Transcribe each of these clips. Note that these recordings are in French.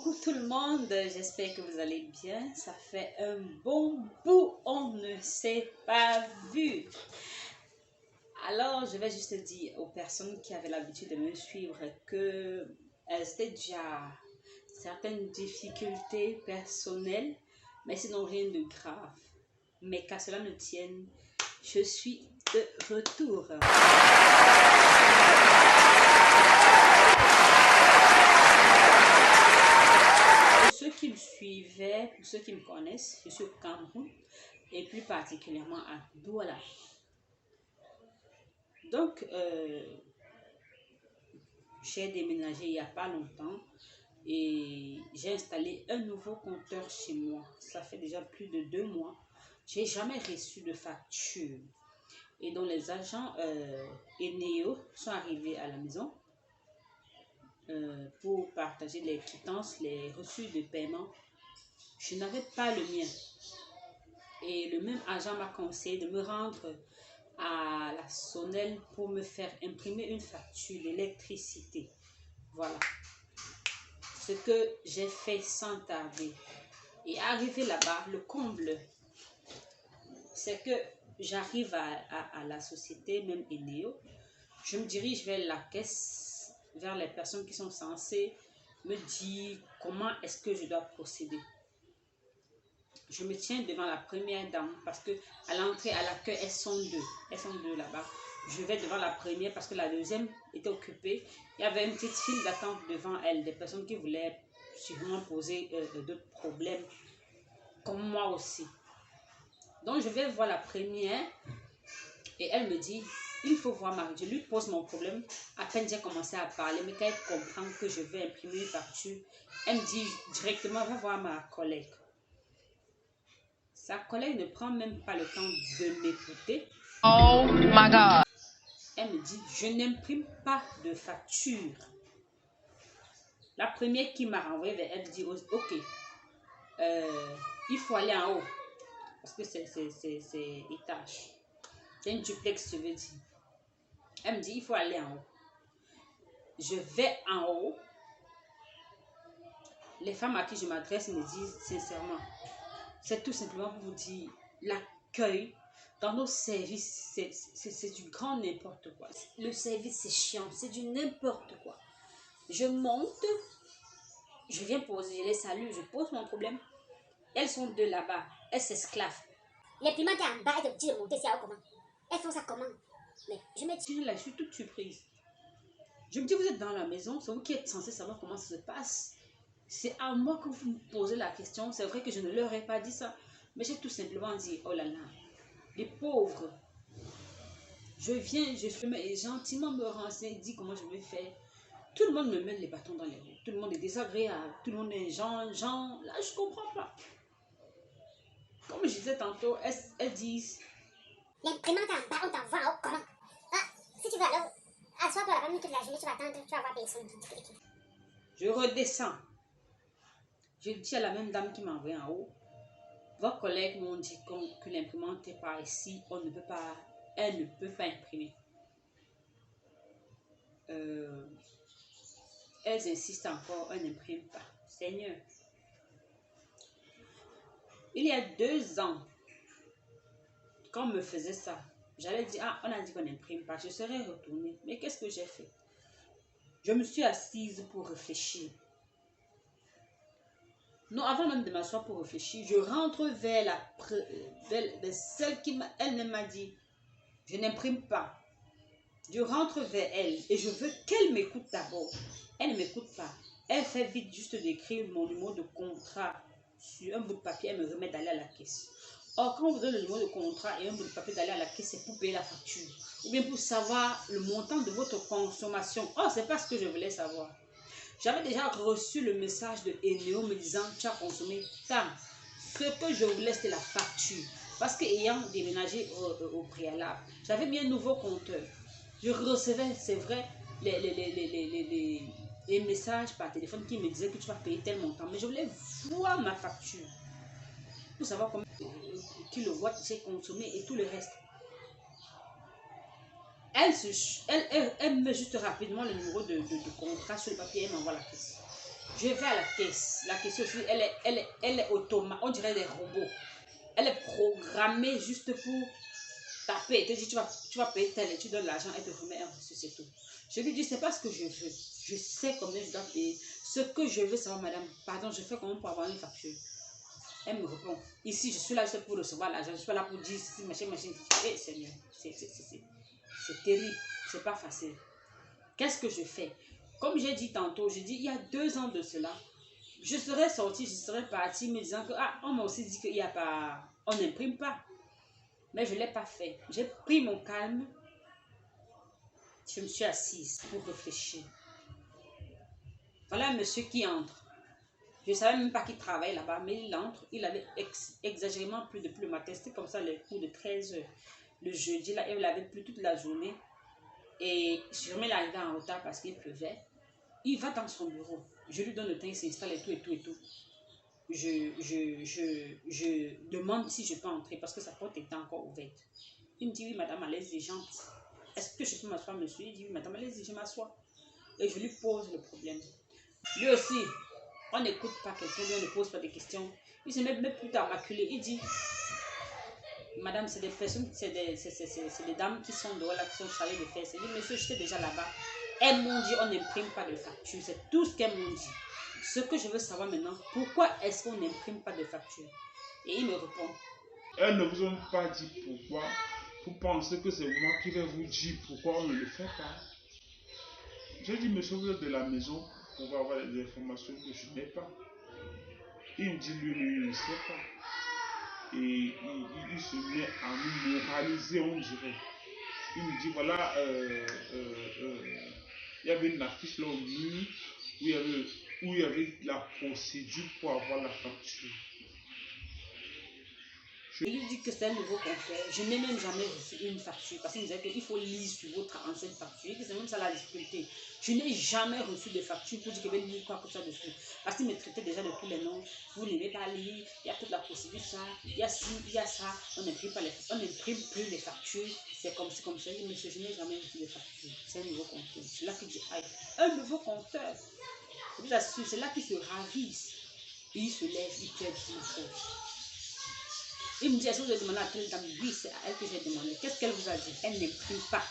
Coucou tout le monde, j'espère que vous allez bien. Ça fait un bon bout, on ne s'est pas vu. Alors, je vais juste dire aux personnes qui avaient l'habitude de me suivre que c'était déjà certaines difficultés personnelles, mais sinon rien de grave. Mais qu'à cela ne tienne, je suis de retour. Pour ceux qui me suivaient, pour ceux qui me connaissent, je suis au Cameroun et plus particulièrement à Douala. Donc, j'ai déménagé il n'y a pas longtemps et j'ai installé un nouveau compteur chez moi. Ça fait déjà plus de 2 mois. J'ai jamais reçu de facture. Et donc, les agents Eneo sont arrivés à la maison pour partager les quittances, les reçus de paiement. Je n'avais pas le mien. Et le même agent m'a conseillé de me rendre à la Sonel pour me faire imprimer une facture d'électricité. Voilà. Ce que j'ai fait sans tarder. Et arrivé là-bas, le comble, c'est que j'arrive à la société, même Eneo. Je me dirige vers la caisse, vers les personnes qui sont censées me dire comment est-ce que je dois procéder. Je me tiens devant la première dame parce que à l'entrée, à l'accueil, elles sont deux là-bas. Je vais devant la première parce que la deuxième était occupée. Il y avait une petite file d'attente devant elle, des personnes qui voulaient sûrement poser d'autres problèmes, comme moi aussi. Donc je vais voir la première et elle me dit, il faut voir Marie. Je lui pose mon problème. À peine j'ai commencé à parler, mais quand elle comprend que je vais imprimer une facture, elle me dit directement, va voir ma collègue. Sa collègue ne prend même pas le temps de m'écouter. Oh my God. Elle me dit, je n'imprime pas de facture. La première qui m'a renvoyé vers elle dit, ok, il faut aller en haut. Parce que c'est étage. C'est une duplex, je veux dire. Elle me dit, il faut aller en haut. Je vais en haut. Les femmes à qui je m'adresse me disent sincèrement, c'est tout simplement pour vous dire, l'accueil dans nos services, c'est du grand n'importe quoi. Le service, c'est chiant, c'est du n'importe quoi. Je monte, je viens poser, je les salue, je pose mon problème. Elles sont deux là-bas, elles s'esclavent. L'imprimante est en bas, elle te dit de monter, c'est comment? Elles font ça comment? Mais je me dis... Là, je suis toute surprise. Je me dis, vous êtes dans la maison, c'est vous qui êtes censé savoir comment ça se passe. C'est à moi que vous me posez la question. C'est vrai que je ne leur ai pas dit ça. Mais j'ai tout simplement dit, oh là là, les pauvres. Je viens, je fais gentiment me renseigner, dis comment je vais faire. Tout le monde me met les bâtons dans les roues. Tout le monde est désagréable. Tout le monde est genre. Là, je ne comprends pas. Comme je disais tantôt, elles disent... L'imprimante est en bas, on t'envoie en haut, comment? Ah, si tu veux alors, assois-toi là-bas toute la journée, tu vas attendre, tu vas voir personne. Je redescends. Je dis à la même dame qui m'a envoyé en haut, vos collègues m'ont dit que l'imprimante n'est pas ici, on ne peut pas, elle ne peut pas imprimer. Elles insistent encore, elle n'imprime pas. Seigneur. Il y a 2 ans, quand on me faisait ça, j'allais dire, ah, on a dit qu'on n'imprime pas, je serais retournée. Mais qu'est-ce que j'ai fait? Je me suis assise pour réfléchir. Non, avant même de m'asseoir pour réfléchir, je rentre vers celle qui elle-même m'a dit, je n'imprime pas. Je rentre vers elle et je veux qu'elle m'écoute d'abord. Elle ne m'écoute pas. Elle fait vite juste d'écrire mon numéro de contrat sur un bout de papier. Elle me remet d'aller à la caisse. Or, quand vous avez le numéro de contrat et un bout de papier d'aller à la caisse, c'est pour payer la facture. Ou bien pour savoir le montant de votre consommation. Oh, c'est pas ce que je voulais savoir. J'avais déjà reçu le message de Eneo me disant tu as consommé tant. Ce que je voulais, c'était la facture. Parce qu'ayant déménagé au préalable, j'avais mis un nouveau compteur. Je recevais, c'est vrai, les messages par téléphone qui me disaient que tu vas payer tel montant. Mais je voulais voir ma facture pour savoir combien de kilowatts j'ai consommé et tout le reste. Elle met juste rapidement le numéro de contrat sur le papier et m'envoie la caisse. Je vais à la caisse. La caisse aussi, elle est automate. On dirait des robots. Elle est programmée juste pour taper. Elle te dit, tu vas payer tel et tu donnes l'argent. Elle te remet un reçu, c'est tout. Je lui dis, c'est pas ce que je veux. Je sais combien je dois payer. Ce que je veux savoir, madame, pardon, je fais comment pour avoir une facture. Elle me répond, ici, je suis là juste pour recevoir l'argent. Je suis pas là pour dire, si, machin. Eh, Seigneur, c'est terrible. C'est pas facile. Qu'est-ce que je fais? Comme j'ai dit tantôt, je dis, il y a 2 ans de cela, je serais sortie, je serais partie me disant que, ah, on m'a aussi dit qu'il n'y a pas, on n'imprime pas. Mais je ne l'ai pas fait. J'ai pris mon calme. Je me suis assise pour réfléchir. Voilà un monsieur qui entre. Je ne savais même pas qu'il travaille là-bas, mais il entre. Il avait exagérément plu depuis le matin. C'était comme ça, les coups de 13 heures. Le jeudi, là, il avait plu toute la journée. Et sûrement, il arrivait en retard parce qu'il pleuvait. Il va dans son bureau. Je lui donne le temps, il s'installe et tout. Je demande si je peux entrer parce que sa porte était encore ouverte. Il me dit, oui, madame, allez-y, gentil. Est-ce que je peux m'asseoir, monsieur? Il dit, oui, madame, allez-y, je m'assois. Et je lui pose le problème. Lui aussi, on n'écoute pas quelqu'un, lui, on ne pose pas de questions. Il se met plus tard maculé. Il dit, madame, c'est des personnes, c'est des dames qui sont dehors là, qui sont chargées de faire. Il dit, monsieur, j'étais déjà là-bas. Elles m'ont dit, on n'imprime pas de facture. C'est tout ce qu'elles m'ont dit. Ce que je veux savoir maintenant, pourquoi est-ce qu'on n'imprime pas de facture? Et il me répond. Elles ne vous ont pas dit pourquoi. Vous pensez que c'est moi qui vais vous dire pourquoi on ne le fait pas. J'ai dit, monsieur, vous êtes de la maison pour avoir des informations que je n'ai pas. Il me dit, lui, il ne sait pas. Et il se met à nous moraliser, on dirait. Il me dit, voilà, il y avait une affiche là au mur où il y avait la procédure pour avoir la facture. Je lui dis que c'est un nouveau confrère. Je n'ai même jamais reçu une facture parce qu'il me disait qu'il faut lire sur votre ancienne facture. C'est même ça la difficulté. Je n'ai jamais reçu de facture pour dire qu'il va lire quoi que ce soit dessus. Parce qu'il me traitait déjà de tous les noms. Vous n'aimez pas lire, il y a toute la procédure, ça, il y a ci, il y a ça. On n'imprime plus les factures. C'est comme ça. Il dit, monsieur, je n'ai jamais reçu de facture. C'est un nouveau compteur. C'est là qu'il dit, aïe, un nouveau compteur. Je vous assure, c'est là qu'il se ravise. Et il se lève, il perd tout le chose. Il me dit, est-ce que vous avez demandé à telle dame? Oui, c'est à elle que j'ai demandé. Qu'est-ce qu'elle vous a dit? Elle n'imprime pas.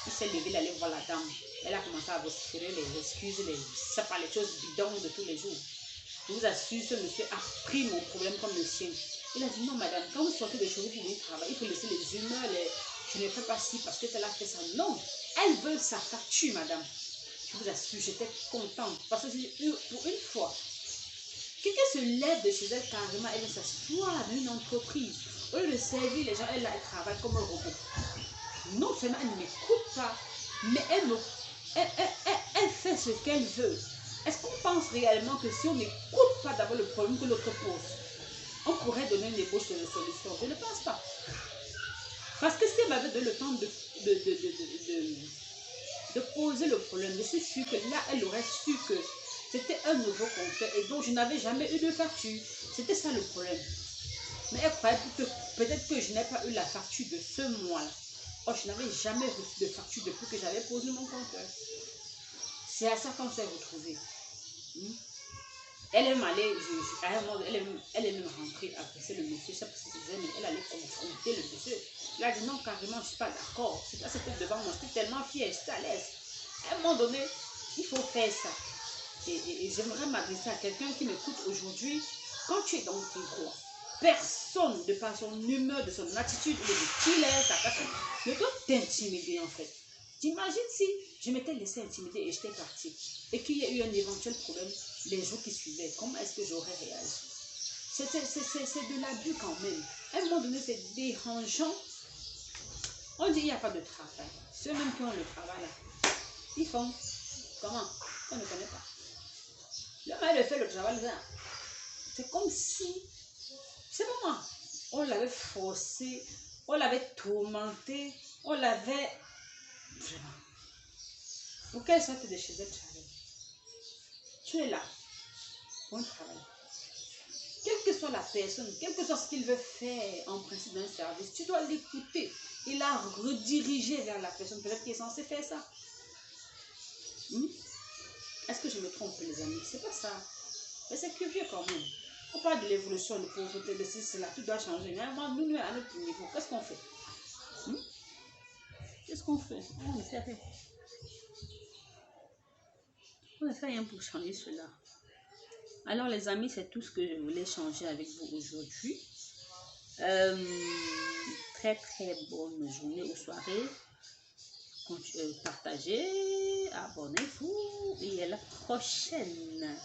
Il s'est levé, il allait voir la dame. Elle a commencé à vociférer les excuses, ça par les choses bidons de tous les jours. Je vous assure, ce monsieur a pris mon problème comme le sien. Il a dit, non madame, quand vous sortez de chez vous pour venir travailler, il faut laisser les humeurs, je ne fais pas ci parce que elle a fait ça. Non, elle veut sa facture, madame. Je vous assure, j'étais contente. Parce que pour une fois, quelqu'un se lève de chez elle carrément, elle s'assoit dans une entreprise. Au lieu de servir les gens, elle travaille comme un robot. Non seulement elle ne m'écoute pas, mais elle fait ce qu'elle veut. Est-ce qu'on pense réellement que si on n'écoute pas d'abord le problème que l'autre pose, on pourrait donner une ébauche de solution? Je ne pense pas. Parce que si elle m'avait donné le temps de poser le problème, je suis sûre que là, elle aurait su que c'était un nouveau compteur et donc je n'avais jamais eu de facture. C'était ça le problème. Mais elle croyait que peut-être que je n'ai pas eu la facture de ce mois-là. Oh, je n'avais jamais reçu de facture depuis que j'avais posé mon compteur. C'est à ça qu'on s'est retrouvés. Elle est allée, elle est même rentrée après le monsieur, ça parce que elle allait confronter le monsieur. Elle a dit non, carrément, je ne suis pas d'accord. C'était devant moi, j'étais tellement fière, j'étais à l'aise. À un moment donné, il faut faire ça. Et j'aimerais m'adresser à quelqu'un qui m'écoute aujourd'hui. Quand tu es dans tes droits, personne, de par son humeur, de son attitude, de qui il est, sa façon, ne doit t'intimider en fait. T'imagines si je m'étais laissé intimider et j'étais partie et qu'il y a eu un éventuel problème les jours qui suivaient, comment est-ce que j'aurais réagi? C'est de l'abus quand même. À un moment donné, c'est dérangeant. On dit qu'il n'y a pas de travail. Ceux même qui ont le travail là, ils font comment? On ne connaît pas. Le mec fait le travail, c'est comme si, c'est pas moi, on l'avait forcé, on l'avait tourmenté, on l'avait vraiment. Pour qu'elle sorte de chez elle, tu es là pour un travail. Quelle que soit la personne, quel que soit ce qu'il veut faire en principe d'un service, tu dois l'écouter et la rediriger vers la personne peut-être qui est censée faire ça. Est-ce Est-ce que je me trompe, les amis? C'est pas ça. Mais c'est curieux quand même. On parle de l'évolution, de pauvreté, de ceci, là, tout doit changer. Mais nous, à notre niveau, qu'est-ce qu'on fait? Qu'est-ce qu'on fait? On ne fait rien. On ne fait rien pour changer cela. Alors, les amis, c'est tout ce que je voulais changer avec vous aujourd'hui. Très, très bonne journée ou soirée. Partagez, abonnez-vous et à la prochaine.